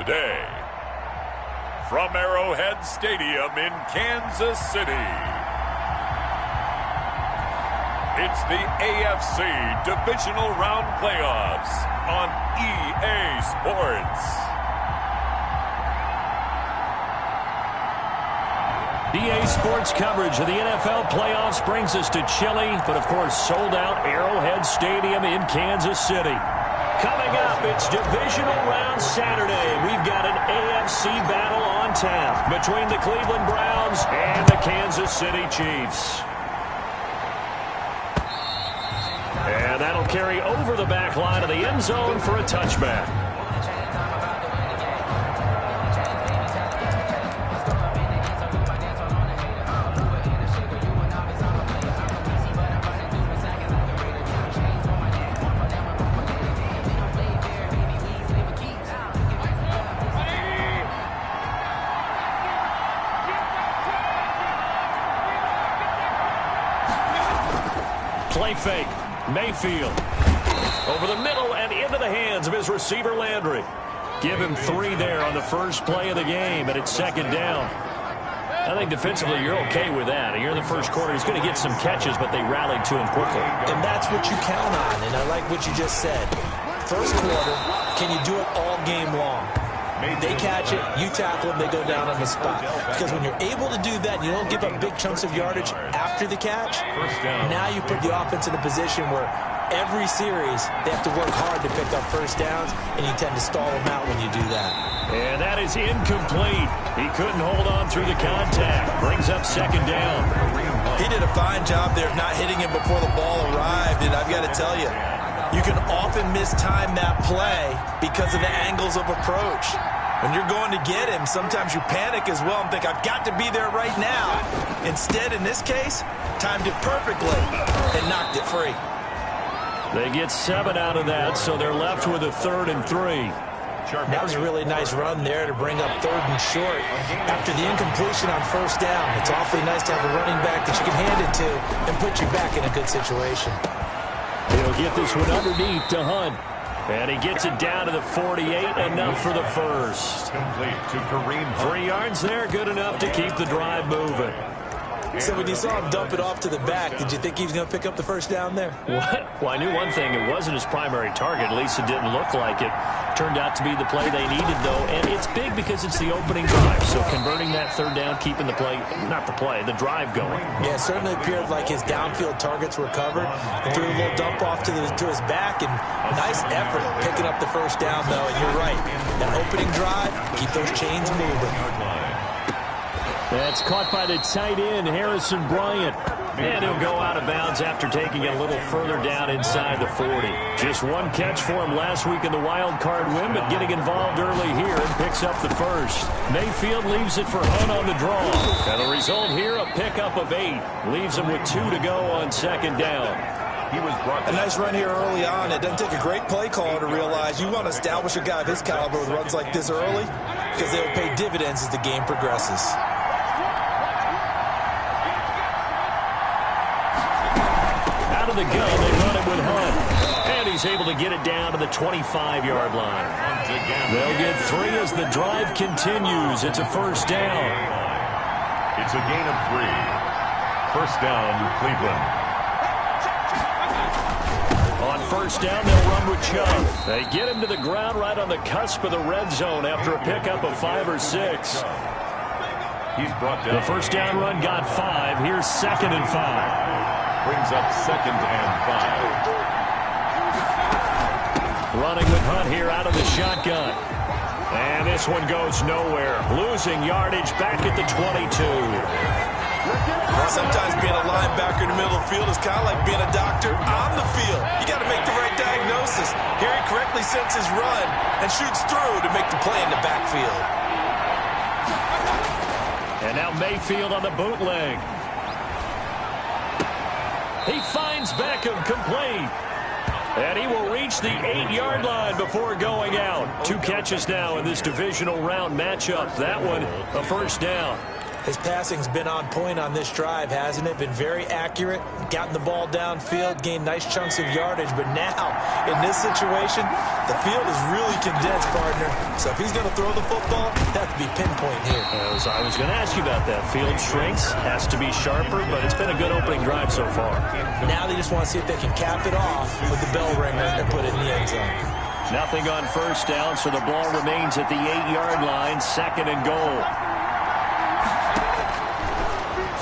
today. From Arrowhead Stadium in Kansas City, it's the AFC Divisional Round Playoffs on EA Sports. EA Sports coverage of the NFL playoffs brings us to chilly, but of course sold out Arrowhead Stadium in Kansas City. Coming up, it's Divisional Round Saturday. We've got an AFC battle on tap between the Cleveland Browns and the Kansas City Chiefs. And that'll carry over the back line of the end zone for a touchback. Play fake. Mayfield. Over the middle and into the hands of his receiver, Landry. Give him 3 there on the first play of the game, and it's second down. I think defensively you're okay with that. Here in the first quarter, he's going to get some catches, but they rallied to him quickly. And that's what you count on, and I like what you just said. First quarter, can you do it all game long? They catch it, you tackle them, they go down on the spot. Because when you're able to do that, you don't give up big chunks of yardage after the catch, now you put the offense in a position where every series they have to work hard to pick up first downs, and you tend to stall them out when you do that. And that is incomplete. He couldn't hold on through the contact. Brings up second down. He did a fine job there of not hitting him before the ball arrived, and I've got to tell you, you can often mistime that play because of the angles of approach. When you're going to get him, sometimes you panic as well and think, I've got to be there right now. Instead, in this case, timed it perfectly and knocked it free. They get 7 out of that, so they're left with a 3rd and 3. That was a really nice run there to bring up 3rd and short. After the incompletion on first down, it's awfully nice to have a running back that you can hand it to and put you back in a good situation. He'll get this one underneath to Hunt. And he gets it down to the 48, enough for the first. 3 yards there, good enough to keep the drive moving. So when you saw him dump it off to the back, did you think he was going to pick up the first down there? What? Well, I knew one thing. It wasn't his primary target. At least it didn't look like it. Turned out to be the play they needed, though. And it's big because it's the opening drive. So converting that 3rd down, keeping the play, not the play, the drive going. Yeah, it certainly appeared like his downfield targets were covered. He threw a little dump off to his back, and nice effort picking up the first down, though. And you're right. That opening drive, keep those chains moving. That's caught by the tight end, Harrison Bryant. And he'll go out of bounds after taking it a little further down inside the 40. Just 1 catch for him last week in the wild card win, but getting involved early here and picks up the first. Mayfield leaves it for Hunt on the draw. And the result here, a pickup of 8. Leaves him with 2 to go on second down. A nice run here early on. It doesn't take a great play caller to realize you want to establish a guy of his caliber with runs like this early because they will pay dividends as the game progresses. Out of the gun, they run it with Hunt. And he's able to get it down to the 25-yard line. They'll get 3 as the drive continues. It's a first down. It's a gain of 3. First down, Cleveland. On first down, they'll run with Chubb. They get him to the ground right on the cusp of the red zone after a pickup of 5 or 6. He's brought down. The first down run got 5. Here's 2nd and 5. Brings up 2nd and 5. Running with Hunt here out of the shotgun. And this one goes nowhere. Losing yardage back at the 22. Sometimes being a linebacker in the middle of the field is kind of like being a doctor on the field. You got to make the right diagnosis. Here he correctly sets his run and shoots through to make the play in the backfield. And now Mayfield on the bootleg. He finds Beckham complete. And he will reach the 8-yard line before going out. 2 catches now in this divisional round matchup. That one, a first down. His passing's been on point on this drive, hasn't it? Been very accurate, gotten the ball downfield, gained nice chunks of yardage. But now, in this situation, the field is really condensed, partner. So if he's going to throw the football, that has to be pinpoint here. I was going to ask you about that. Field shrinks, has to be sharper, but it's been a good opening drive so far. Now they just want to see if they can cap it off with the bell ringer and put it in the end zone. Nothing on first down, so the ball remains at the 8-yard line, 2nd and goal.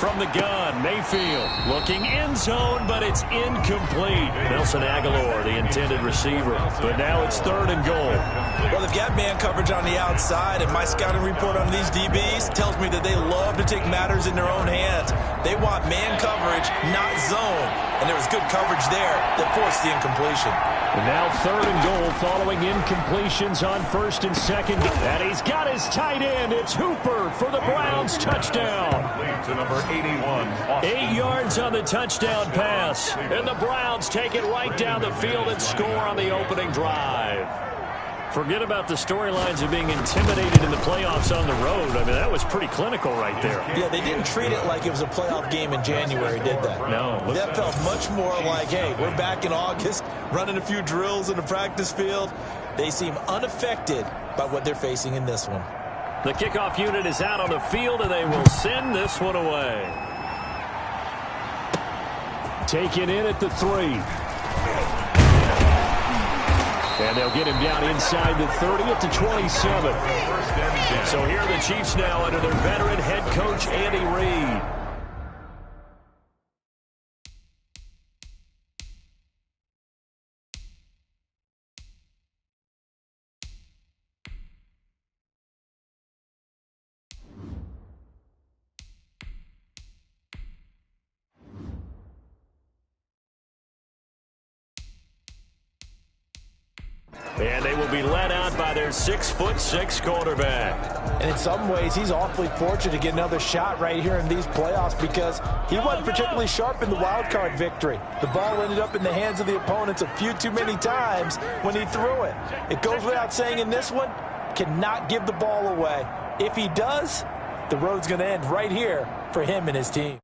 From the gun, Mayfield looking end zone, but it's incomplete. Nelson Aguilar, the intended receiver. But now it's 3rd and goal. Well, they've got man coverage on the outside, and my scouting report on these DBs tells me that they love to take matters in their own hands. They want man coverage, not zone. And there was good coverage there that forced the incompletion. And now 3rd and goal following incompletions on 1st and 2nd. And he's got his tight end. It's Hooper for the Browns touchdown. To number 81. 8 yards on the touchdown pass. And the Browns take it right down the field and score on the opening drive. Forget about the storylines of being intimidated in the playoffs on the road. I mean, that was pretty clinical right there. Yeah, they didn't treat it like it was a playoff game in January, did they? No. That felt much more like, hey, we're back in August, running a few drills in the practice field. They seem unaffected by what they're facing in this one. The kickoff unit is out on the field, and they will send this one away. Taken in at the 3. And they'll get him down inside the 30 at the 27. So here are the Chiefs now under their veteran head coach, Andy Reid. And they will be led out by their 6'6" quarterback. And in some ways, he's awfully fortunate to get another shot right here in these playoffs because he wasn't particularly sharp in the wild card victory. The ball ended up in the hands of the opponents a few too many times when he threw it. It goes without saying in this one, cannot give the ball away. If he does, the road's going to end right here for him and his team.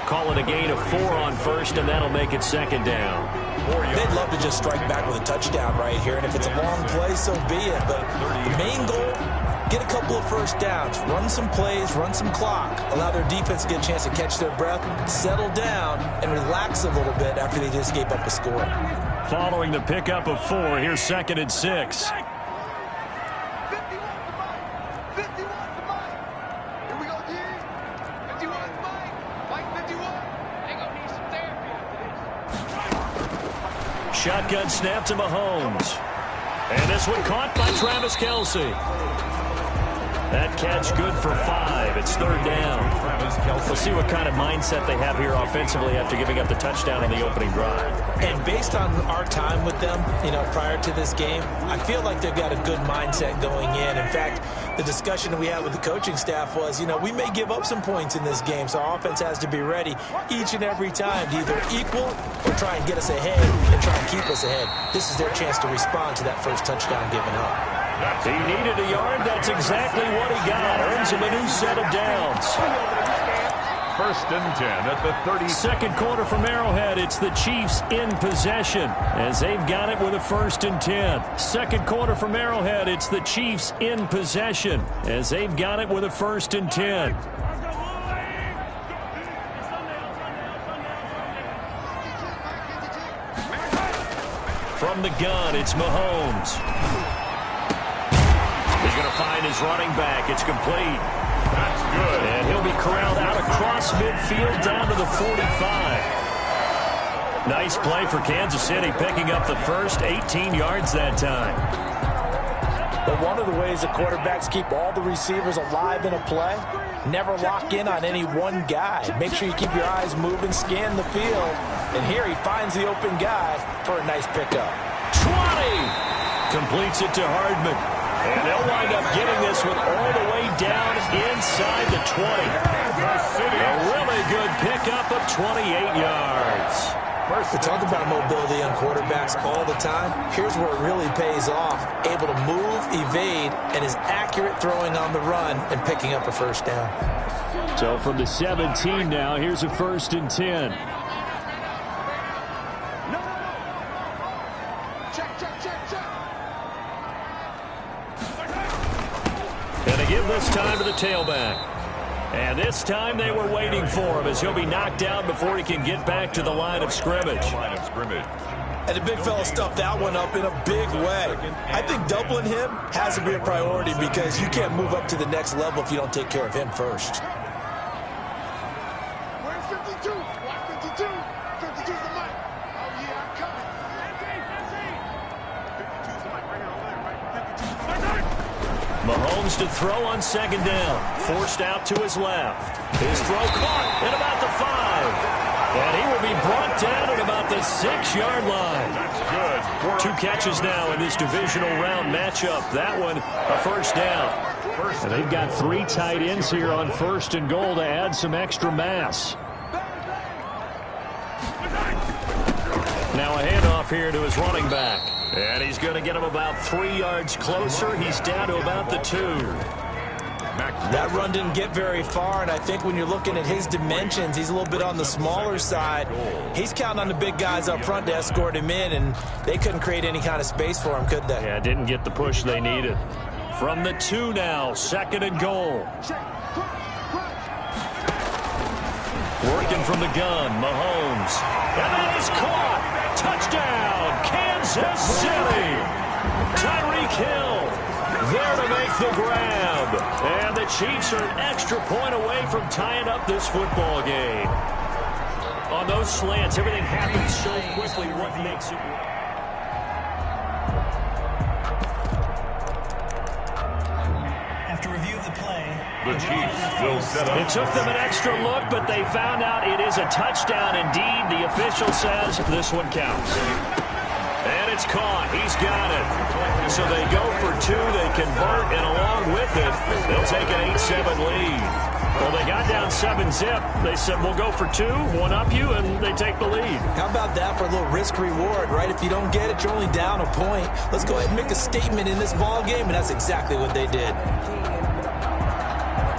Call it a gain of 4 on first, and that'll make it 2nd down. They'd love to just strike back with a touchdown right here, and if it's a long play, so be it. But the main goal, get a couple of first downs, run some plays, run some clock, allow their defense to get a chance to catch their breath, settle down, and relax a little bit after they just gave up a score. Following the pickup of 4, here's 2nd and 6. Shotgun snap to Mahomes. And this one caught by Travis Kelce. That catch good for 5. It's 3rd down. We'll see what kind of mindset they have here offensively after giving up the touchdown on the opening drive. And based on our time with them, prior to this game, I feel like they've got a good mindset going in. In fact, the discussion that we had with the coaching staff was, we may give up some points in this game, so our offense has to be ready each and every time to either equal or try and get us ahead and try and keep us ahead. This is their chance to respond to that first touchdown given up. He needed a yard. That's exactly what he got. Earns him a new set of downs. 1st and 10 at the 30. Second quarter from Arrowhead. It's the Chiefs in possession as they've got it with a 1st and 10. Second quarter from Arrowhead. It's the Chiefs in possession as they've got it with a 1st and 10. From the gun, it's Mahomes. He's going to find his running back. It's complete. good. And he'll be corralled out across midfield down to the 45. Nice play for Kansas City, picking up the first 18 yards that time. But one of the ways the quarterbacks keep all the receivers alive in a play, never lock in on any one guy. Make sure you keep your eyes moving, scan the field. And here he finds the open guy for a nice pickup. 20! Completes it to Hardman. And they'll wind up getting this one all the way down inside the 20. A really good pickup of 28 yards. We talk about mobility on quarterbacks all the time. Here's where it really pays off. Able to move, evade, and is accurate throwing on the run and picking up a first down. So from the 17 now, here's a 1st and 10. And they give this time to the tailback. And this time they were waiting for him as he'll be knocked down before he can get back to the line of scrimmage. And the big fella stuffed that one up in a big way. I think doubling him has to be a priority because you can't move up to the next level if you don't take care of him first. Where's 52? Watch 52. 52's the mic. Oh, yeah, I'm coming. 52's the mic right here over there, right? 52's Mahomes to throw on 2nd down. Forced out to his left. His throw caught at about the 5. And he will be brought down at about the 6-yard line. That's good. 2 catches now in this divisional round matchup. That one, a 1st down. And they've got 3 tight ends here on 1st and goal to add some extra mass. Now a handoff here to his running back. And he's going to get him about 3 yards closer. He's down to about the 2. That run didn't get very far, and I think when you're looking at his dimensions, he's a little bit on the smaller side. He's counting on the big guys up front to escort him in, and they couldn't create any kind of space for him, could they? Yeah, didn't get the push they needed. From the 2 now, 2nd and goal. Working from the gun, Mahomes. And that is caught. Touchdown, Kansas City. Tyreek Hill there to make the grab. And the Chiefs are an extra point away from tying up this football game. On those slants, everything happens so quickly. What makes it? After review of the play, The Chiefs will set up. It took them an extra look, but they found out it is a touchdown indeed. The official says this one counts. And it's caught. He's got it. So they go for 2. They convert, and along with it, they'll take an 8-7 lead. Well, they got down 7-zip. They said, we'll go for 2, one up you, and they take the lead. How about that for a little risk-reward, right? If you don't get it, you're only down a point. Let's go ahead and make a statement in this ball game, and that's exactly what they did.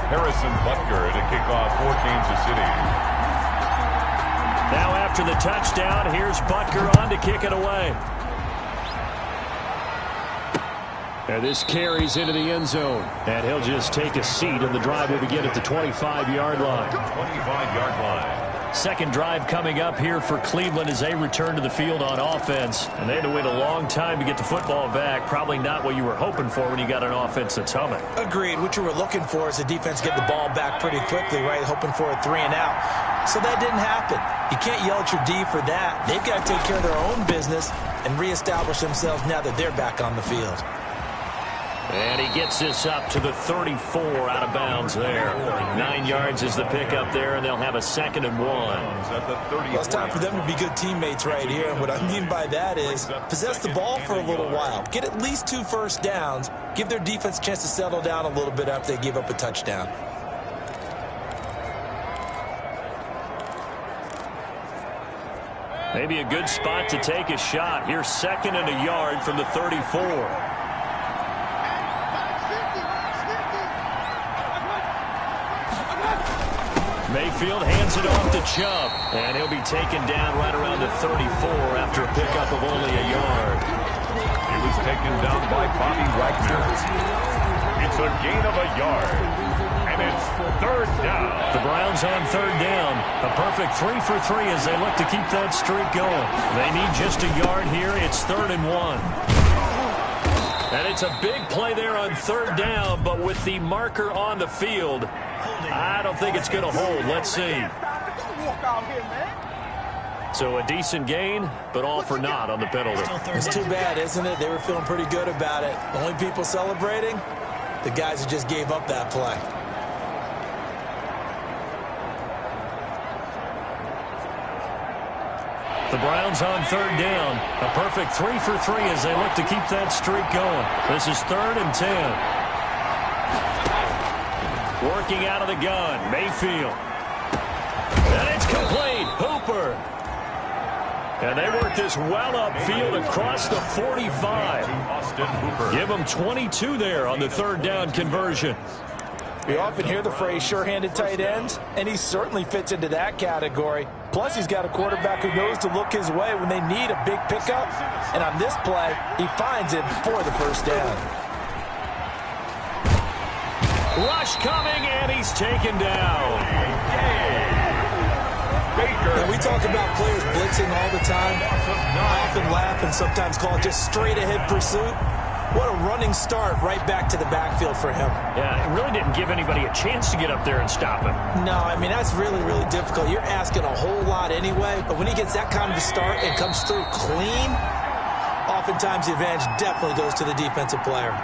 Harrison Butker to kick off for Kansas City. Now after the touchdown, here's Butker on to kick it away. And this carries into the end zone. And he'll just take a seat, and the drive will begin at the 25-yard line. 25-yard line. Second drive coming up here for Cleveland as they return to the field on offense. And they had to wait a long time to get the football back. Probably not what you were hoping for when you got an offense that's humming. Agreed. What you were looking for is the defense get the ball back pretty quickly, right? Hoping for a 3 and out. So that didn't happen. You can't yell at your D for that. They've got to take care of their own business and reestablish themselves now that they're back on the field. And he gets this up to the 34 out of bounds there. 9 yards is the pickup there, and they'll have a 2nd and 1. Well, it's time for them to be good teammates right here. And what I mean by that is possess the ball for a little while. Get at least 2 first downs. Give their defense a chance to settle down a little bit after they give up a touchdown. Maybe a good spot to take a shot. Here's 2nd and a yard from the 34. Mayfield hands it off to Chubb, and he'll be taken down right around the 34 after a pickup of only a yard. It was taken down by Bobby Wagner. It's a gain of a yard, and it's 3rd down. The Browns on 3rd down. A perfect 3 for 3 as they look to keep that streak going. They need just a yard here. It's 3rd and 1. And it's a big play there on third down, but with the marker on the field, I don't think it's going to hold. Let's see. So a decent gain, but all for naught on the penalty. It's too bad, isn't it? They were feeling pretty good about it. The only people celebrating, the guys who just gave up that play. The Browns on third down. A perfect 3 for 3 as they look to keep that streak going. This is 3rd and 10. Working out of the gun, Mayfield. And it's complete. Hooper. And they work this well upfield across the 45. Give them 22 there on the third down conversion. We often hear the phrase sure-handed tight ends, and he certainly fits into that category. Plus, he's got a quarterback who knows to look his way when they need a big pickup. And on this play, he finds it for the first down. Rush coming, and he's taken down. Now, we talk about players blitzing all the time. I often laugh and sometimes call it just straight-ahead pursuit. What a running start right back to the backfield for him. Yeah, it really didn't give anybody a chance to get up there and stop him. No, I mean, that's really, really difficult. You're asking a whole lot anyway, but when he gets that kind of a start and comes through clean, oftentimes the advantage definitely goes to the defensive player.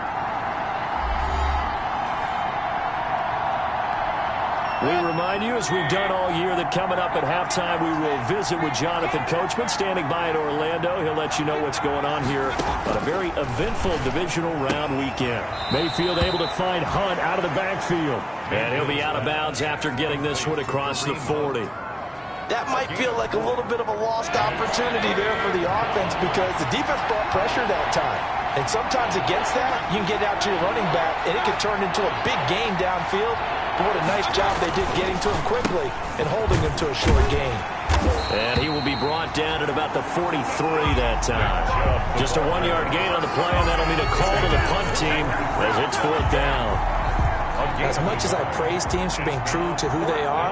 We remind you, as we've done all year, that coming up at halftime, we will visit with Jonathan Coachman, standing by in Orlando. He'll let you know what's going on here on a very eventful divisional round weekend. Mayfield able to find Hunt out of the backfield. And he'll be out of bounds after getting this one across the 40. That might feel like a little bit of a lost opportunity there for the offense because the defense brought pressure that time. And sometimes against that, you can get out to your running back, and it can turn into a big gain downfield. But what a nice job they did getting to him quickly and holding him to a short gain. And he will be brought down at about the 43 that time. Just a 1-yard gain on the play, and that'll mean a call to the punt team as it's 4th down. As much as I praise teams for being true to who they are,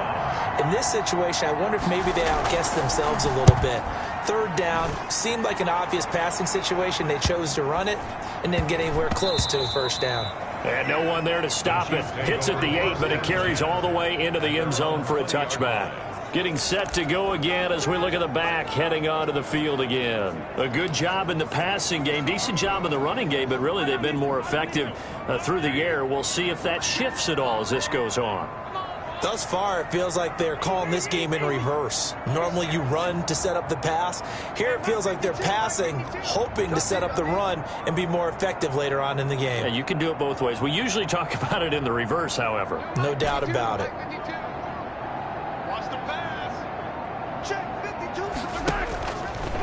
in this situation, I wonder if maybe they outguessed themselves a little bit. Third down seemed like an obvious passing situation. They chose to run it and then get anywhere close to a first down. And no one there to stop it. Hits at the 8, but it carries all the way into the end zone for a touchback. Getting set to go again as we look at the back, heading onto the field again. A good job in the passing game, decent job in the running game, but really they've been more effective through the air. We'll see if that shifts at all as this goes on. Thus far, it feels like they're calling this game in reverse. Normally you run to set up the pass. Here it feels like they're passing, hoping to set up the run and be more effective later on in the game. Yeah, you can do it both ways. We usually talk about it in the reverse, however. No doubt about it.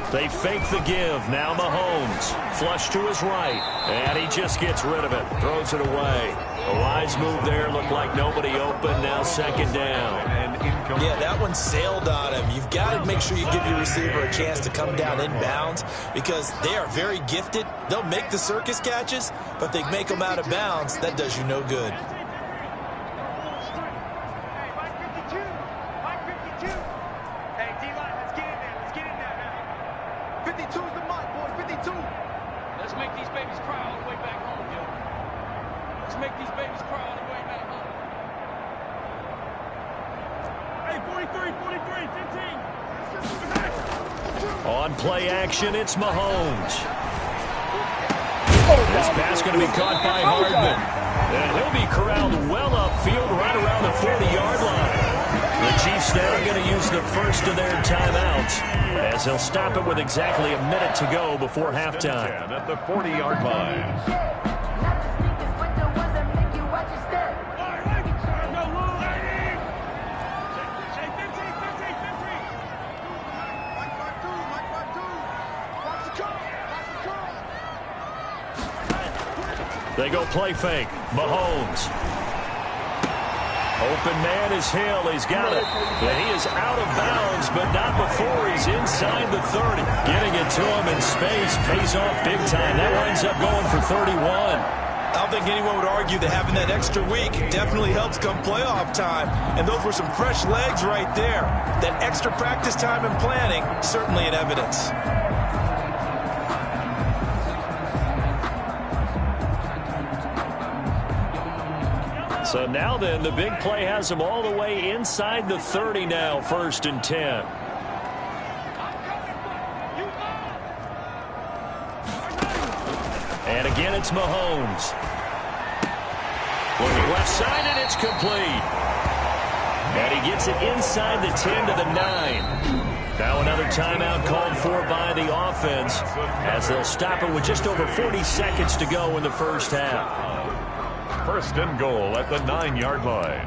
They fake the give. Now Mahomes. Flush to his right. And he just gets rid of it. Throws it away. A wise move there. Looked like nobody open. Now 2nd down. Yeah, that one sailed on him. You've got to make sure you give your receiver a chance to come down inbounds because they are very gifted. They'll make the circus catches, but if they make them out of bounds, that does you no good. On play action, it's Mahomes. This pass going to be caught by Hardman. And he'll be corralled well upfield right around the 40-yard line. The Chiefs now going to use the first of their timeouts as they'll stop it with exactly a minute to go before halftime. At the 40-yard line. They go play fake. Mahomes. Open man is Hill. He's got it. And he is out of bounds, but not before he's inside the 30. Getting it to him in space pays off big time. That winds up going for 31. I don't think anyone would argue that having that extra week definitely helps come playoff time. And those were some fresh legs right there. That extra practice time and planning, certainly in evidence. So now then, the big play has them all the way inside the 30 now, 1st and 10. And again, it's Mahomes. Looking left side, and it's complete. And he gets it inside the 10 to the 9. Now another timeout called for by the offense as they'll stop it with just over 40 seconds to go in the first half. 1st and goal at the 9-yard line.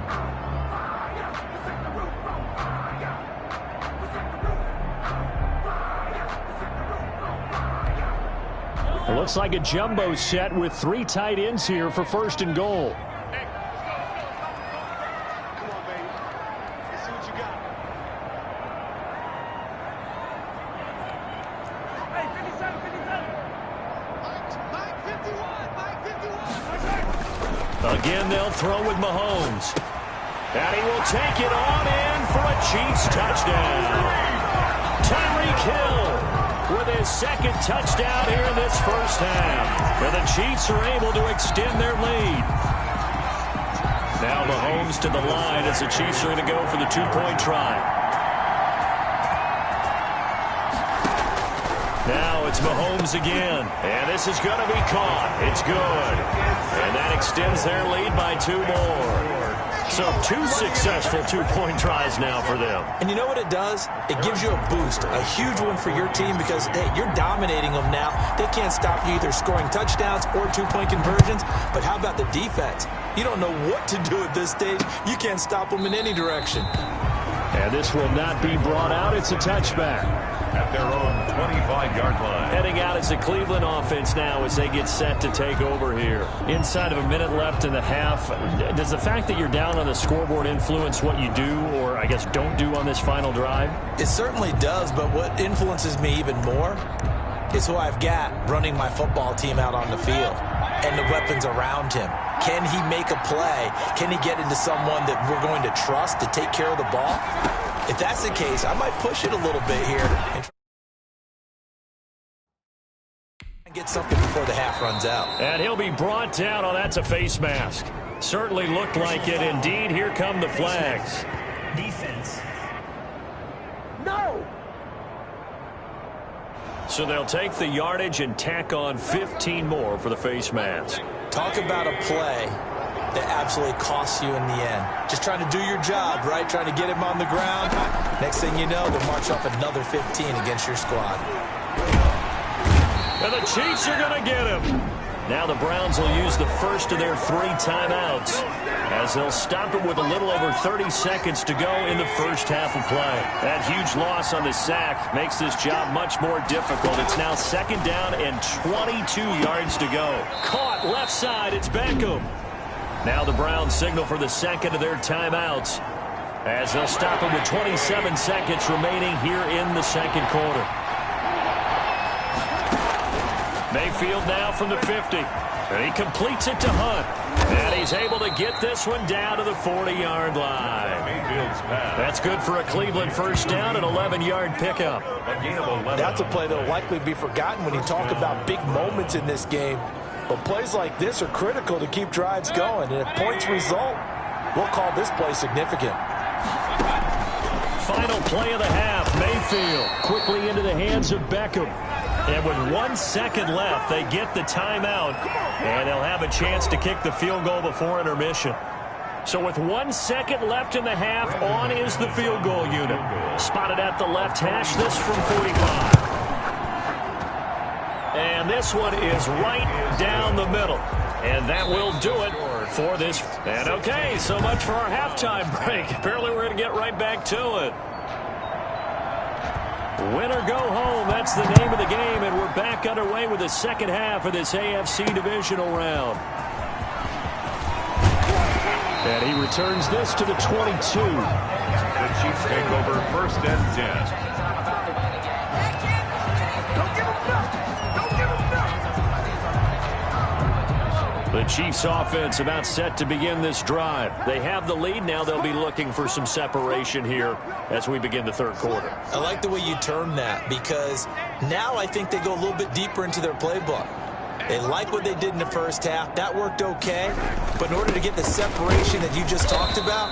It looks like a jumbo set with 3 tight ends here for 1st and goal. Again, they'll throw with Mahomes. And he will take it on in for a Chiefs touchdown. Tyreek Hill with his 2nd touchdown here in this first half. And the Chiefs are able to extend their lead. Now Mahomes to the line as the Chiefs are going to go for the 2-point try. Now it's Mahomes again. And this is going to be caught. It's good. And that extends their lead by 2 more. So 2 successful 2-point tries now for them. And you know what it does? It gives you a boost, a huge one for your team because, hey, you're dominating them now. They can't stop you either scoring touchdowns or 2-point conversions. But how about the defense? You don't know what to do at this stage. You can't stop them in any direction. And this will not be brought out. It's a touchback. At their own 25-yard line. Heading out as the Cleveland offense now as they get set to take over here. Inside of a minute left in the half, does the fact that you're down on the scoreboard influence what you do or, I guess, don't do on this final drive? It certainly does, but what influences me even more is who I've got running my football team out on the field and the weapons around him. Can he make a play? Can he get into someone that we're going to trust to take care of the ball? If that's the case, I might push it a little bit here and get something before the half runs out. And he'll be brought down. Oh, that's a face mask. Certainly looked like it. Indeed, here come the flags. Defense. No! So they'll take the yardage and tack on 15 more for the face mask. Talk about a play that absolutely costs you in the end. Just trying to do your job, right? Trying to get him on the ground. Next thing you know, they'll march off another 15 against your squad. And the Chiefs are going to get him. Now the Browns will use the first of their 3 timeouts as they'll stop it with a little over 30 seconds to go in the first half of play. That huge loss on the sack makes this job much more difficult. It's now 2nd down and 22 yards to go. Caught left side. It's Beckham. Now the Browns signal for the 2nd of their timeouts as they'll stop it with 27 seconds remaining here in the 2nd quarter. Mayfield now from the 50. And he completes it to Hunt. And he's able to get this one down to the 40-yard line. Mayfield's pass. That's good for a Cleveland first down, an 11-yard pickup. A gain of 11. That's a play that will likely be forgotten when you talk about big moments in this game. But plays like this are critical to keep drives going. And if points result, we'll call this play significant. Final play of the half. Mayfield quickly into the hands of Beckham. And with 1 second left, they get the timeout. And they'll have a chance to kick the field goal before intermission. So with 1 second left in the half, on is the field goal unit. Spotted at the left hash, this from 45. And this one is right down the middle. And that will do it for this. And okay, so much for our halftime break. Apparently we're going to get right back to it. Win or go home, that's the name of the game, and we're back underway with the second half of this AFC divisional round. And he returns this to the 22. The Chiefs take over 1st and 10. The Chiefs offense about set to begin this drive. They have the lead. Now they'll be looking for some separation here as we begin the 3rd quarter. I like the way you term that because now I think they go a little bit deeper into their playbook. They like what they did in the first half. That worked okay. But in order to get the separation that you just talked about,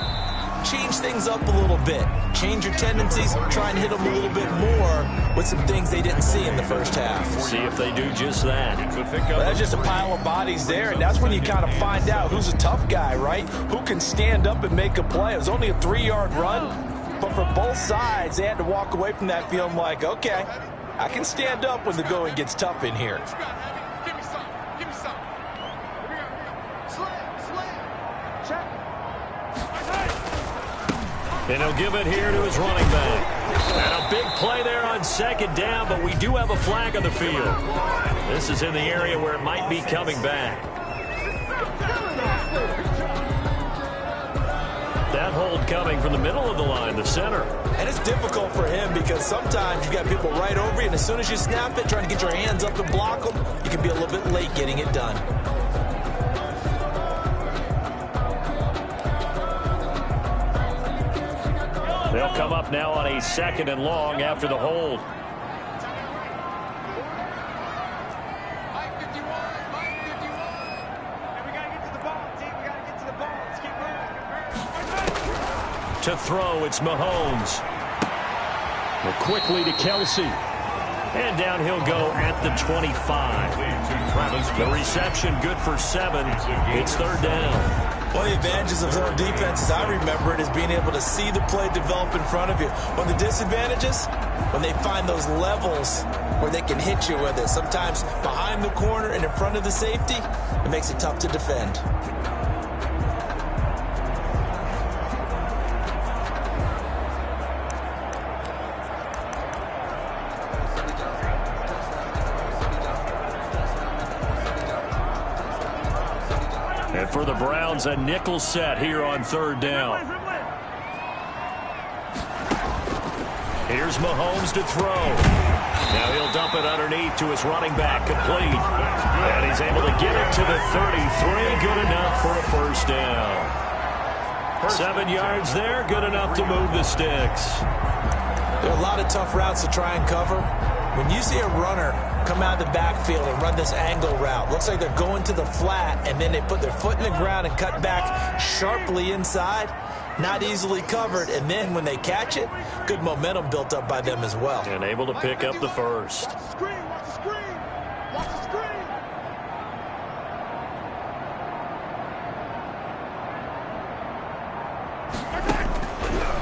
change things up a little bit. Change your tendencies. Try and hit them a little bit more with some things they didn't see in the first half. See if they do just that. Well, that's just a pile of bodies there, and that's when you kind of find out who's a tough guy, right? Who can stand up and make a play. It was only a 3-yard run, but for both sides, they had to walk away from that feeling like, okay, I can stand up when the going gets tough in here. And he'll give it here to his running back. And a big play there on second down, but we do have a flag on the field. This is in the area where it might be coming back. That hold coming from the middle of the line, the center. And it's difficult for him because sometimes you got people right over you, and as soon as you snap it, trying to get your hands up and block them, you can be a little bit late getting it done. They'll come up now on a 2nd and long after the hold. To throw, it's Mahomes. Well, quickly to Kelsey. And down he'll go at the 25. The reception good for 7. It's 3rd down. One of the advantages of zone defense, as I remember it, is being able to see the play develop in front of you. One of the disadvantages, when they find those levels where they can hit you with it, sometimes behind the corner and in front of the safety, it makes it tough to defend. And for the Browns, a nickel set here on 3rd down. Here's Mahomes to throw. Now he'll dump it underneath to his running back, complete. And he's able to get it to the 33. Good enough for a 1st down. 7 yards there, good enough to move the sticks. There are a lot of tough routes to try and cover. When you see a runner come out of the backfield and run this angle route, looks like they're going to the flat, and then they put their foot in the ground and cut back sharply inside. Not easily covered, and then when they catch it, good momentum built up by them as well. And able to pick up the 1st. Watch the screen, watch the screen, watch the screen.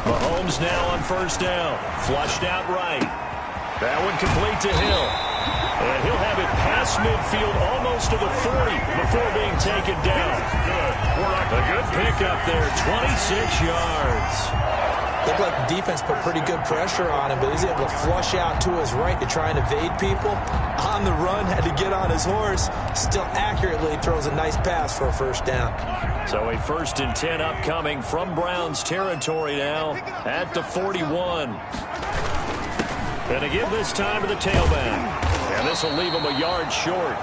Mahomes now on 1st down. Flushed out right. That one complete to Hill. And he'll have it past midfield almost to the 40 before being taken down. A good pickup there, 26 yards. Looked like the defense put pretty good pressure on him, but he's able to flush out to his right to try and evade people. On the run, had to get on his horse. Still accurately throws a nice pass for a 1st down. So a 1st and 10 upcoming from Browns territory now at the 41. And to give this time to the tailback. And this will leave him a yard short.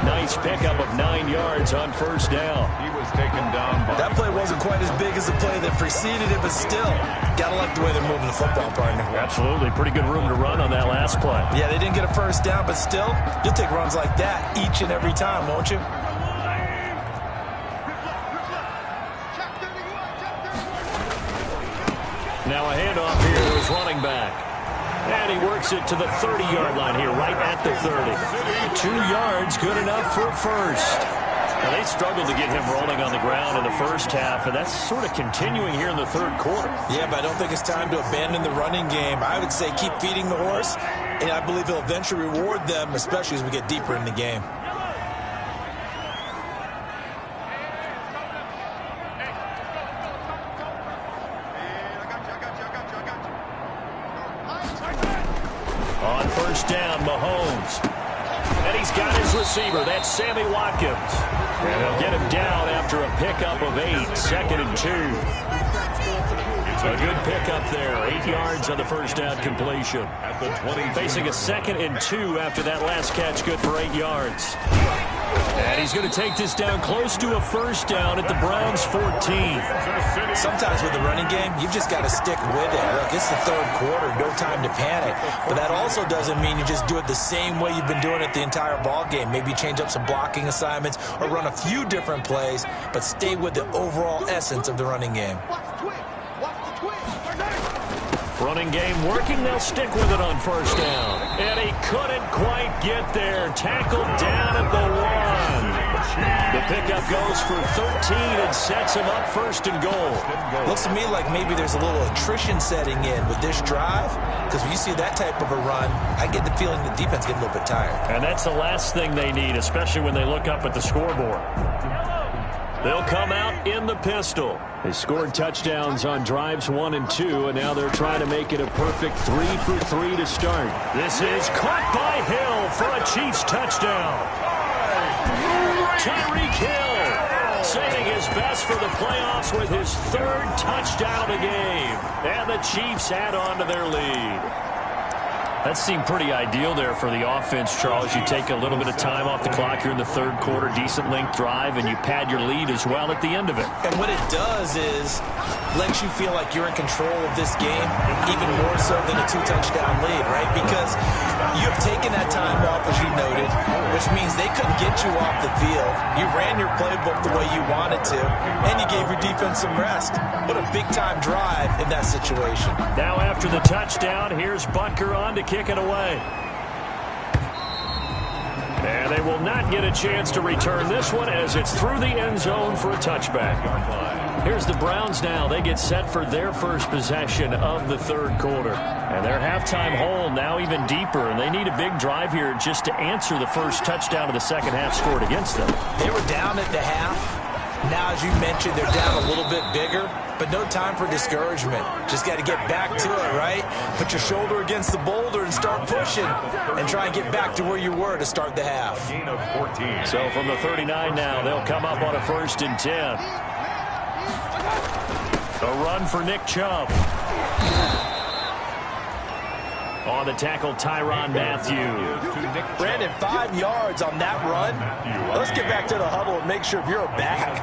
Nice pickup of 9 yards on 1st down. He was taken down by... That play wasn't quite as big as the play that preceded it, but still, gotta like the way they're moving the football, partner. Absolutely. Pretty good room to run on that last play. Yeah, they didn't get a 1st down, but still, you'll take runs like that each and every time, won't you? Now a handoff here to his running back. And he works it to the 30-yard line here, right at the 30. 2 yards, good enough for a 1st. Now, they struggled to get him rolling on the ground in the first half, and that's sort of continuing here in the 3rd quarter. Yeah, but I don't think it's time to abandon the running game. I would say keep feeding the horse, and I believe he'll eventually reward them, especially as we get deeper in the game. On 1st down, Mahomes. And he's got his receiver. That's Sammy Watkins. And he'll get him down after a pickup of 8. 2nd and 2. It's A good pickup there. 8 yards on the first down completion. At the 20. Facing a 2nd and 2 after that last catch, good for 8 yards. And he's going to take this down close to a first down at the Browns' 14. Sometimes with the running game, you've just got to stick with it. Look, it's the third quarter, no time to panic. But that also doesn't mean you just do it the same way you've been doing it the entire ball game. Maybe change up some blocking assignments or run a few different plays, but stay with the overall essence of the running game. Running game working, they'll stick with it on first down. And he couldn't quite get there. Tackled down at the 1. The pickup goes for 13 and sets him up first and goal. Looks to me like maybe there's a little attrition setting in with this drive, because when you see that type of a run, I get the feeling the defense getting a little bit tired. And that's the last thing they need, especially when they look up at the scoreboard. They'll come out in the pistol. They scored touchdowns on drives 1 and 2, and now they're trying to make it a perfect 3 for 3 to start. This is caught by Hill for a Chiefs touchdown. Tyreek Hill saving his best for the playoffs with his 3rd touchdown of the game. And the Chiefs add on to their lead. That seemed pretty ideal there for the offense, Charles. You take a little bit of time off the clock here in the third quarter, decent length drive, and you pad your lead as well at the end of it. And what it does is lets you feel like you're in control of this game, even more so than a 2-touchdown lead, right? Because you have taken that time off, as you noted, which means they couldn't get you off the field. You ran your playbook the way you wanted to, and you gave your defense some rest. What a big-time drive in that situation. Now after the touchdown, here's Butker on to kick it away. And they will not get a chance to return this one as it's through the end zone for a touchback. Here's the Browns now. They get set for their first possession of the third quarter. And their halftime hole now even deeper, and they need a big drive here just to answer the first touchdown of the second half scored against them. They were down at the half. Now, as you mentioned, they're down a little bit bigger, but no time for discouragement. Just got to get back to it, right? Put your shoulder against the boulder and start pushing and try and get back to where you were to start the half. So from the 39 now, they'll come up on a 1st and 10. A run for Nick Chubb. On the tackle, Tyrann Mathieu. Brandon, 5 yards on that run. Let's get back to the huddle and make sure if you're a back,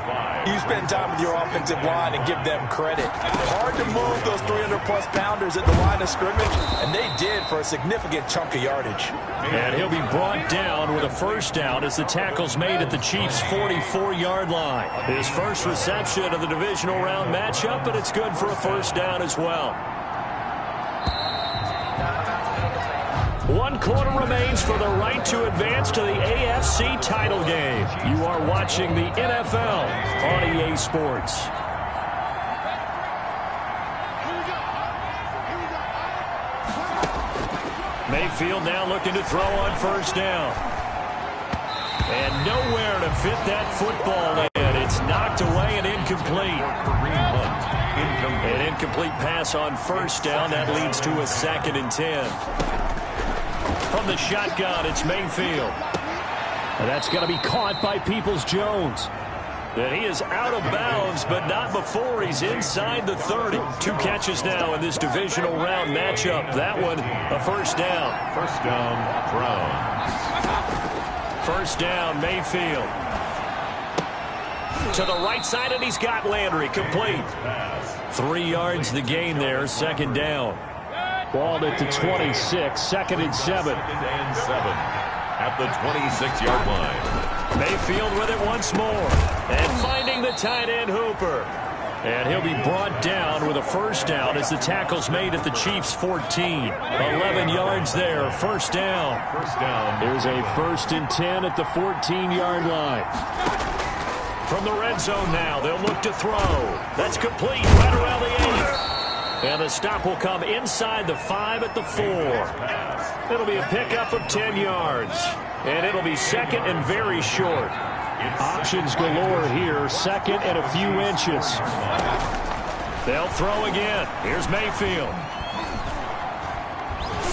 you spend time with your offensive line and give them credit. Hard to move those 300-plus pounders at the line of scrimmage, and they did for a significant chunk of yardage. And he'll be brought down with a first down as the tackle's made at the Chiefs' 44-yard line. His first reception of the divisional round matchup, but it's good for a first down as well. 1 quarter remains for the right to advance to the AFC title game. You are watching the NFL on EA Sports. Mayfield now looking to throw on first down. And nowhere to fit that football in. It's knocked away and incomplete. An incomplete pass on first down. That leads to a 2nd and 10. From the shotgun, it's Mayfield. And that's going to be caught by Peoples-Jones. And he is out of bounds, but not before he's inside the 30. 2 catches now in this divisional round matchup. That one, a first down. First down, Browns. First down, Mayfield. To the right side, and he's got Landry complete. 3 yards the gain there, 2nd down. Ball at the 26, 2nd and 7. At the 26-yard line. Mayfield with it once more. And finding the tight end Hooper. And he'll be brought down with a first down as the tackle's made at the Chiefs' 14. 11 yards there, first down. First down. There's a 1st and 10 at the 14-yard line. From the red zone now, they'll look to throw. That's complete right around the 8. And the stop will come inside the 5 at the 4. It'll be a pickup of 10 yards. And it'll be 2nd and very short. Options galore here, 2nd and a few inches. They'll throw again. Here's Mayfield.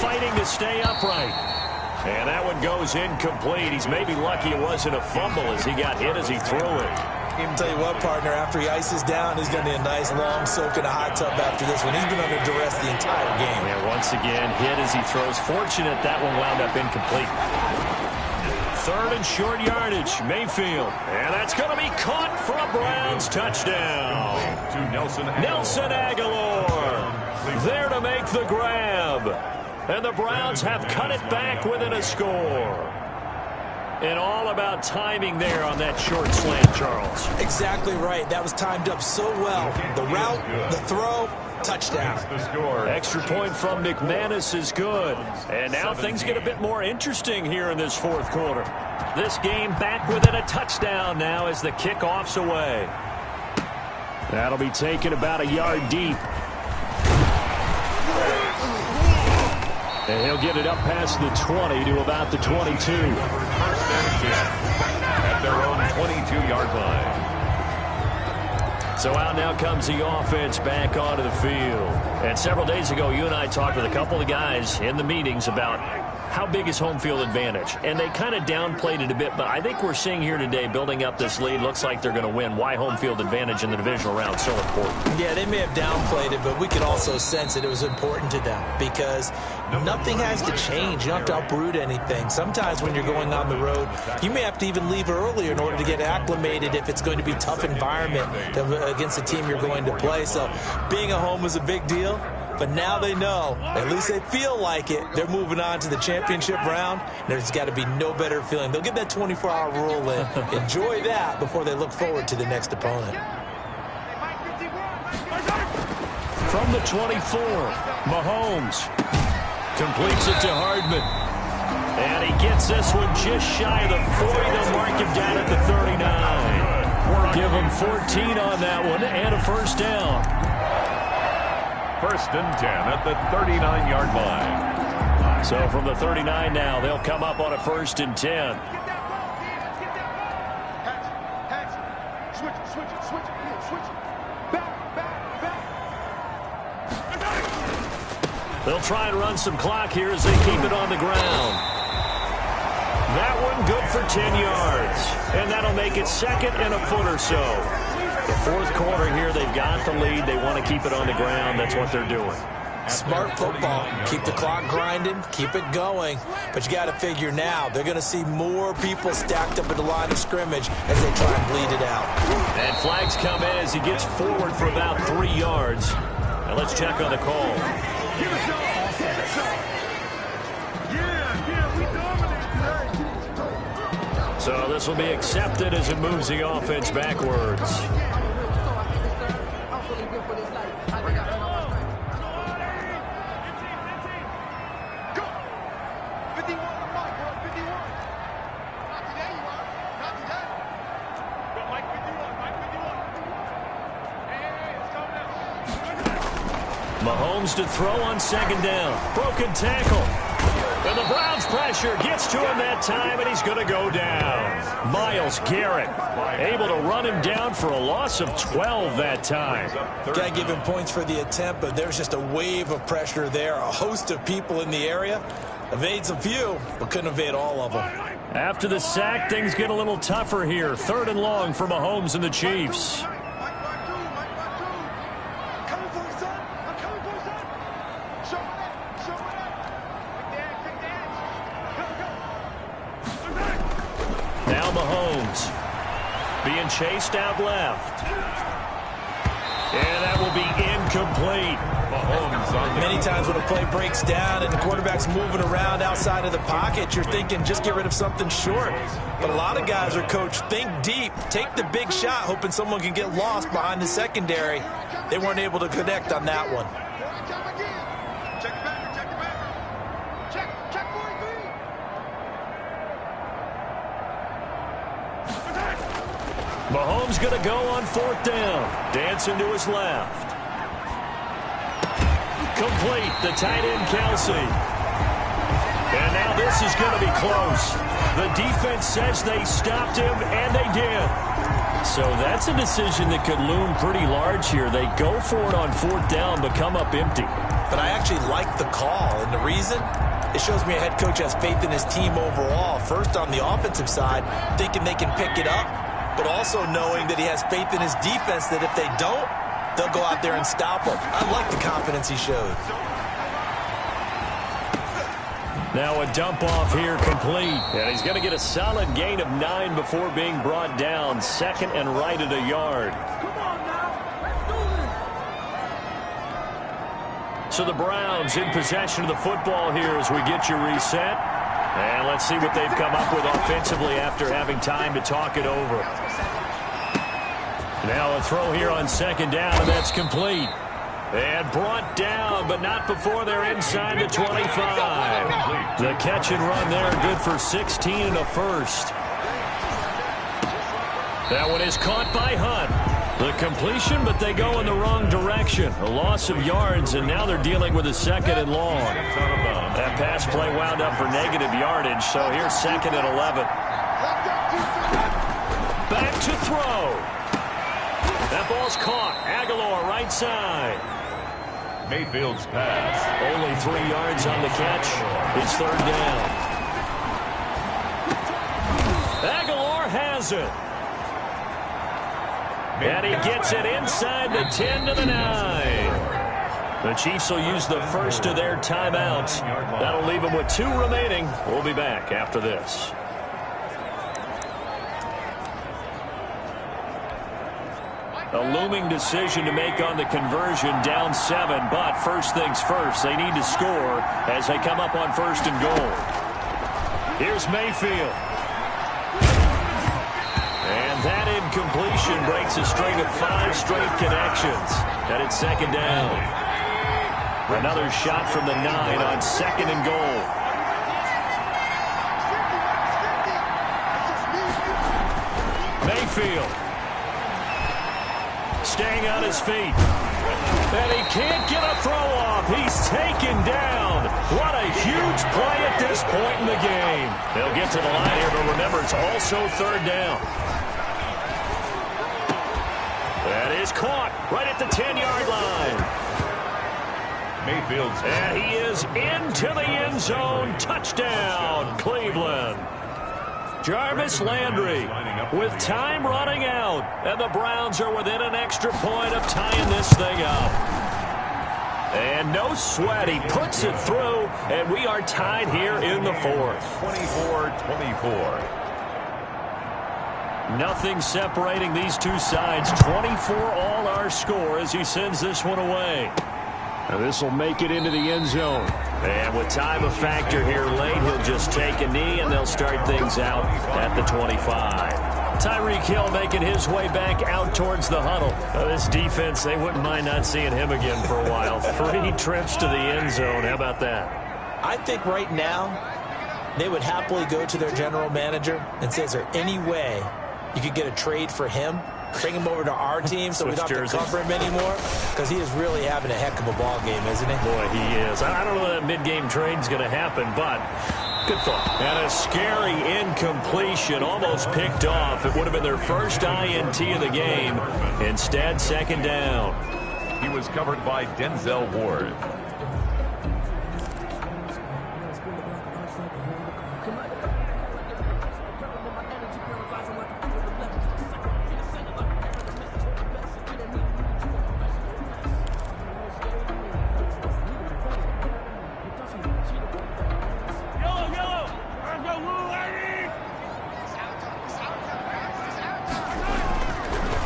Fighting to stay upright. And that one goes incomplete. He's maybe lucky it wasn't a fumble as he got hit as he threw it. I'll tell you what, partner, after he ices down, he's going to need a nice long soak in a hot tub after this one. He's been under duress the entire game. Yeah, once again, hit as he throws. Fortunate that one wound up incomplete. Third and short yardage, Mayfield. And that's going to be caught for a Browns touchdown. To Nelson Aguilar there to make the grab. And the Browns have cut it back within a score. And all about timing there on that short slant, Charles. Exactly right. That was timed up so well. The route, the throw, touchdown. Extra point from McManus is good. And now things get a bit more interesting here in this fourth quarter. This game back within a touchdown now as the kickoff's away. That'll be taken about a yard deep. And he'll get it up past the 20 to about the 22. First and 10 at their own 22-yard line. So out now comes the offense back onto the field. And several days ago, you and I talked with a couple of guys in the meetings about how big is home field advantage. And they kind of downplayed it a bit, but I think we're seeing here today, building up this lead, looks like they're going to win. Why home field advantage in the divisional round so important? Yeah, they may have downplayed it, but we could also sense that it was important to them because nothing has to change. You don't have to uproot anything. Sometimes when you're going on the road, you may have to even leave earlier in order to get acclimated if it's going to be a tough environment against the team you're going to play. So being at home is a big deal. But now they know, at least they feel like it, they're moving on to the championship round. There's got to be no better feeling. They'll get that 24-hour rule in. Enjoy that before they look forward to the next opponent. From the 24, Mahomes completes it to Hardman. And he gets this one just shy of the 40. They'll mark him down at the 39. Give him 14 on that one and a first down. First and 10 at the 39-yard line. So from the 39 now, they'll come up on a first and 10. They'll try and run some clock here as they keep it on the ground. That one good for 10 yards. And that'll make it second and a foot or so. The fourth quarter here, they've got the lead. They want to keep it on the ground. That's what they're doing. Smart football. Keep the clock grinding. Keep it going. But you got to figure now, they're going to see more people stacked up at the line of scrimmage as they try and bleed it out. And flags come in as he gets forward for about 3 yards. Now let's check on the call. So this will be accepted as it moves the offense backwards. Mahomes to throw on second down. Broken tackle. And the Browns pressure gets to him that time, and he's going to go down. Myles Garrett able to run him down for a loss of 12 that time. Got to give him points for the attempt, but there's just a wave of pressure there. A host of people in the area. Evades a few, but couldn't evade all of them. After the sack, things get a little tougher here. Third and long for Mahomes and the Chiefs. Being chased out left. And that will be incomplete. Many times when a play breaks down and the quarterback's moving around outside of the pocket, you're thinking just get rid of something short. But a lot of guys are coached, think deep, take the big shot, hoping someone can get lost behind the secondary. They weren't able to connect on that one. Mahomes going to go on fourth down. Dancing to his left. Complete. The tight end, Kelsey. And now this is going to be close. The defense says they stopped him, and they did. So that's a decision that could loom pretty large here. They go for it on fourth down, but come up empty. But I actually like the call, and the reason? It shows me a head coach has faith in his team overall. First, on the offensive side, thinking they can pick it up. but also knowing that he has faith in his defense that if they don't, they'll go out there and stop him. I like the confidence he showed. Now a dump off here complete. And he's going to get a solid gain of 9 before being brought down. Second and right at a yard. So the Browns in possession of the football here as we get you reset. And let's see what they've come up with offensively after having time to talk it over. Now a throw here on second down, and that's complete. And brought down, but not before they're inside the 25. The catch and run there, good for 16 and a first. That one is caught by Hunt. The completion, but they go in the wrong direction. A loss of yards, and now they're dealing with a second and long. That pass play wound up for negative yardage, so here's second and 11. Back to throw. That ball's caught. Aguilar right side. Mayfield's pass. Only 3 yards on the catch. It's third down. Aguilar has it. And he gets it inside the 10 to the 9. The Chiefs will use the first of their timeouts. That'll leave them with 2 remaining. We'll be back after this. A looming decision to make on the conversion, down 7, but first things first, they need to score as they come up on first and goal. Here's Mayfield. And that incompletion breaks a string of 5 straight connections. And it's second down. Another shot from the 9 on second and goal. Mayfield. Staying on his feet. And he can't get a throw off. He's taken down. What a huge play at this point in the game. They'll get to the line here, but remember, it's also third down. That is caught right at the 10-yard line. Mayfield's. And he is into the end zone. Touchdown, Cleveland. Jarvis Landry with time running out. And the Browns are within an extra point of tying this thing up. And no sweat. He puts it through, and we are tied here in the fourth. 24-24. Nothing separating these two sides. 24 all our score as he sends this one away. Now this will make it into the end zone. And with time a factor here late, he'll just take a knee, and they'll start things out at the 25. Tyreek Hill making his way back out towards the huddle. This defense, they wouldn't mind not seeing him again for a while. 3 trips to the end zone. How about that? I think right now they would happily go to their general manager and say, is there any way you could get a trade for him? Bring him over to our team so we don't have to cover him anymore, because he is really having a heck of a ball game, isn't he? Boy, he is. I don't know that mid-game trade is going to happen, but good thought. And a scary incompletion, almost picked off. It would have been their first INT of the game. Instead, second down. He was covered by Denzel Ward.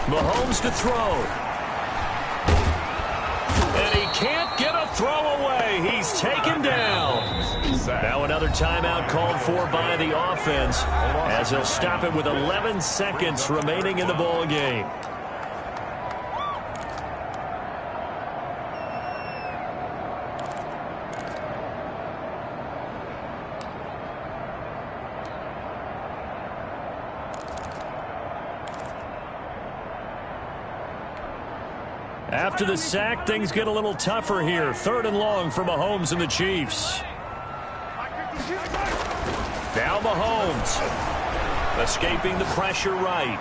Mahomes to throw. And he can't get a throw away. He's taken down. Now another timeout called for by the offense as they'll stop it with 11 seconds remaining in the ball game. After the sack, things get a little tougher here. Third and long for Mahomes and the Chiefs. Now Mahomes. Escaping the pressure right.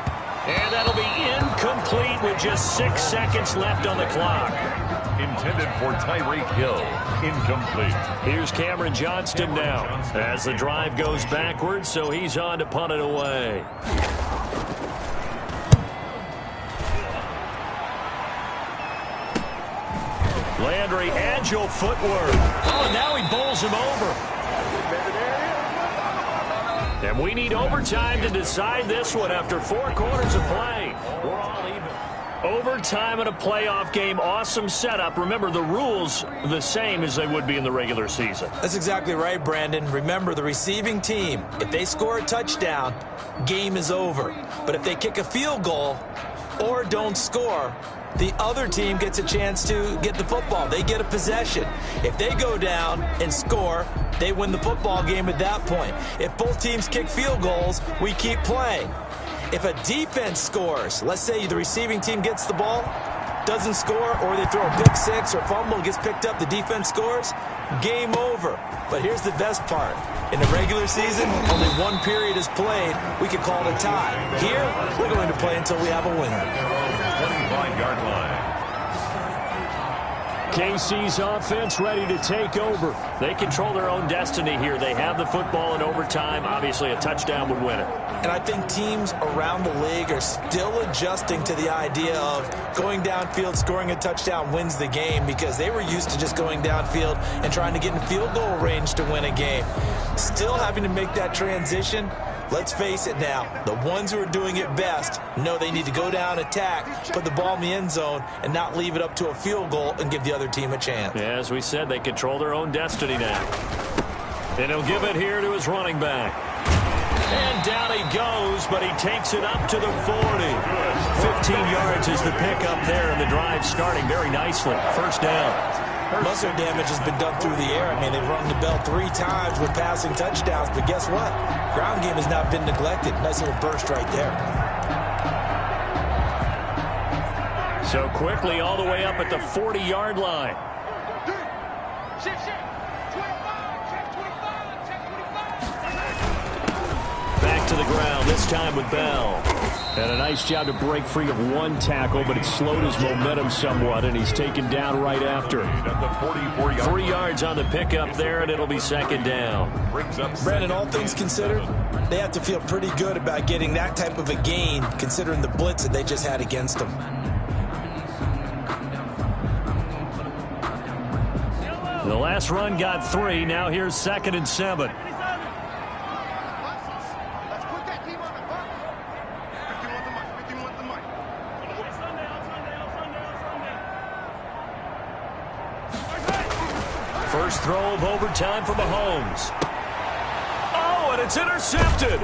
And that'll be incomplete with just 6 seconds left on the clock. Intended for Tyreek Hill. Incomplete. Here's Cameron Johnston now as the drive goes backwards, so he's on to punt it away. Landry, agile footwork. Oh, now he bowls him over. And we need overtime to decide this one after 4 quarters of play. We're all even. Overtime in a playoff game, awesome setup. Remember, the rules the same as they would be in the regular season. That's exactly right, Brandon. Remember, the receiving team, if they score a touchdown, game is over. But if they kick a field goal or don't score, the other team gets a chance to get the football. They get a possession. If they go down and score, they win the football game at that point. If both teams kick field goals, we keep playing. If a defense scores, let's say the receiving team gets the ball, doesn't score, or they throw a pick six or fumble, gets picked up, the defense scores, game over. But here's the best part. In the regular season, only 1 period is played. We could call it a tie. Here, we're going to play until we have a winner. 25-yard line. KC's offense ready to take over. They control their own destiny here. They have the football in overtime. Obviously, a touchdown would win it. And I think teams around the league are still adjusting to the idea of going downfield, scoring a touchdown wins the game, because they were used to just going downfield and trying to get in field goal range to win a game. Still having to make that transition. Let's face it now, the ones who are doing it best know they need to go down, attack, put the ball in the end zone, and not leave it up to a field goal and give the other team a chance. Yeah, as we said, they control their own destiny now. And he'll give it here to his running back. And down he goes, but he takes it up to the 40. 15 yards is the pickup there, and the drive starting very nicely. First down. Most of their damage has been done through the air. I mean, they've rung the bell 3 times with passing touchdowns, but guess what? Ground game has not been neglected. Nice little burst right there. So quickly all the way up at the 40-yard line. Back to the ground, this time with Bell. And a nice job to break free of 1 tackle, but it slowed his momentum somewhat, and he's taken down right after. 3 yards on the pickup there, and it'll be second down. Brandon, all things considered, they have to feel pretty good about getting that type of a gain, considering the blitz that they just had against them. The last run got 3. Now here's 2nd and 7. First throw of overtime for Mahomes. Oh, and it's intercepted.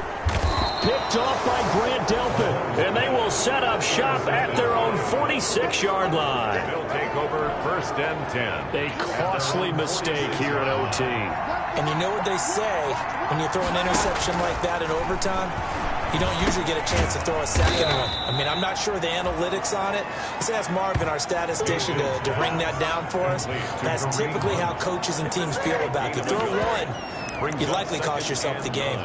Picked off by Grant Delpit. And they will set up shop at their own 46-yard line. They'll take over 1st and 10. A costly mistake here at OT. And you know what they say, when you throw an interception like that in overtime, you don't usually get a chance to throw a second one. I mean, I'm not sure the analytics on it. Let's ask Marvin, our statistician, to ring that down for us. That's typically how coaches and teams feel about it. If you throw one, you likely cost yourself the game.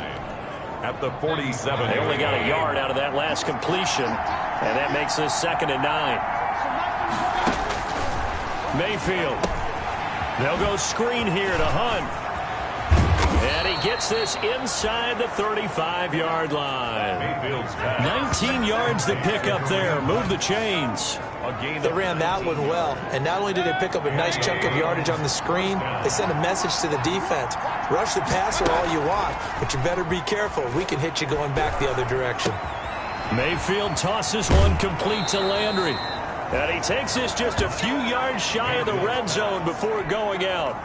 At the 47. They only got a yard out of that last completion, and that makes this 2nd and 9. Mayfield. They'll go screen here to Hunt. And he gets this inside the 35-yard line. 19 yards to pick up there. Move the chains. They ran that one well. And not only did they pick up a nice chunk of yardage on the screen, they sent a message to the defense. Rush the passer all you want, but you better be careful. We can hit you going back the other direction. Mayfield tosses one complete to Landry. And he takes this just a few yards shy of the red zone before going out.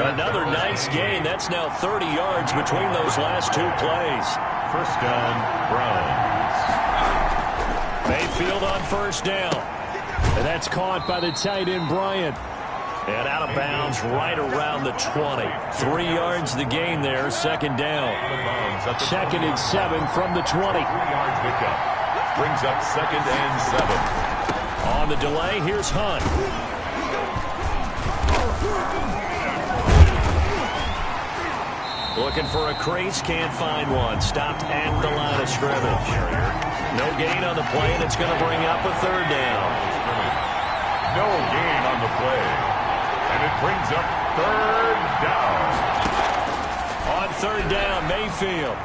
Another nice gain. That's now 30 yards between those last 2 plays. First down, Browns. Mayfield on first down. And that's caught by the tight end, Bryant. And out of bounds right around the 20. 3 yards the gain there, second down. 2nd and 7 from the 20. 3-yard pickup. Brings up 2nd and 7. On the delay, here's Hunt. Looking for a crease, can't find one. Stopped at the line of scrimmage. No gain on the play, and it's going to bring up a 3rd down. No gain on the play. And it brings up 3rd down. On 3rd down, Mayfield.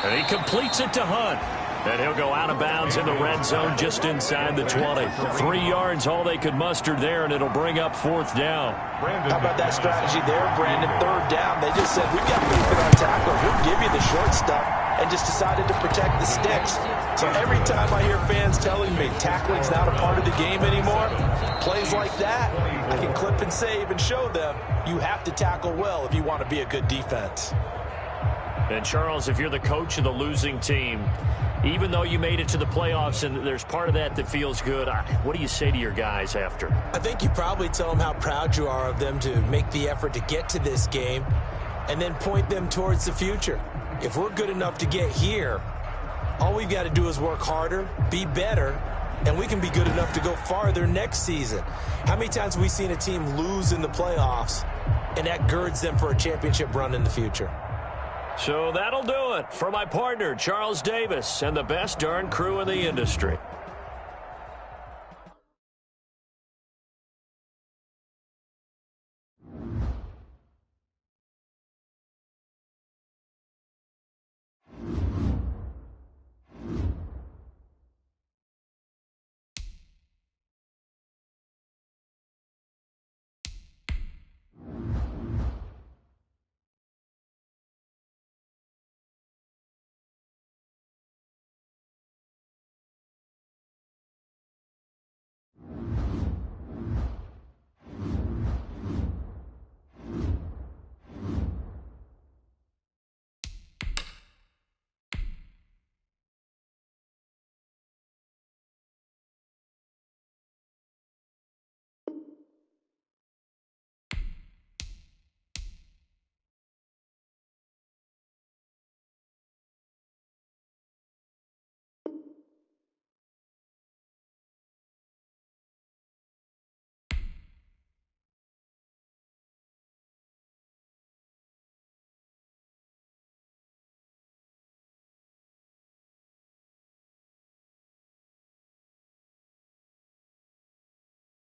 And he completes it to Hunt. And he'll go out of bounds in the red zone just inside the 20. 3 yards, all they could muster there, and it'll bring up 4th down. How about that strategy there, Brandon? 3rd down. They just said, we've got faith in our tackles. We'll give you the short stuff, and just decided to protect the sticks. So every time I hear fans telling me tackling's not a part of the game anymore, plays like that, I can clip and save and show them you have to tackle well if you want to be a good defense. And, Charles, if you're the coach of the losing team, even though you made it to the playoffs and there's part of that feels good, what do you say to your guys after? I think you probably tell them how proud you are of them to make the effort to get to this game and then point them towards the future. If we're good enough to get here, all we've got to do is work harder, be better, and we can be good enough to go farther next season. How many times have we seen a team lose in the playoffs, and that girds them for a championship run in the future? So that'll do it for my partner, Charles Davis, and the best darn crew in the industry.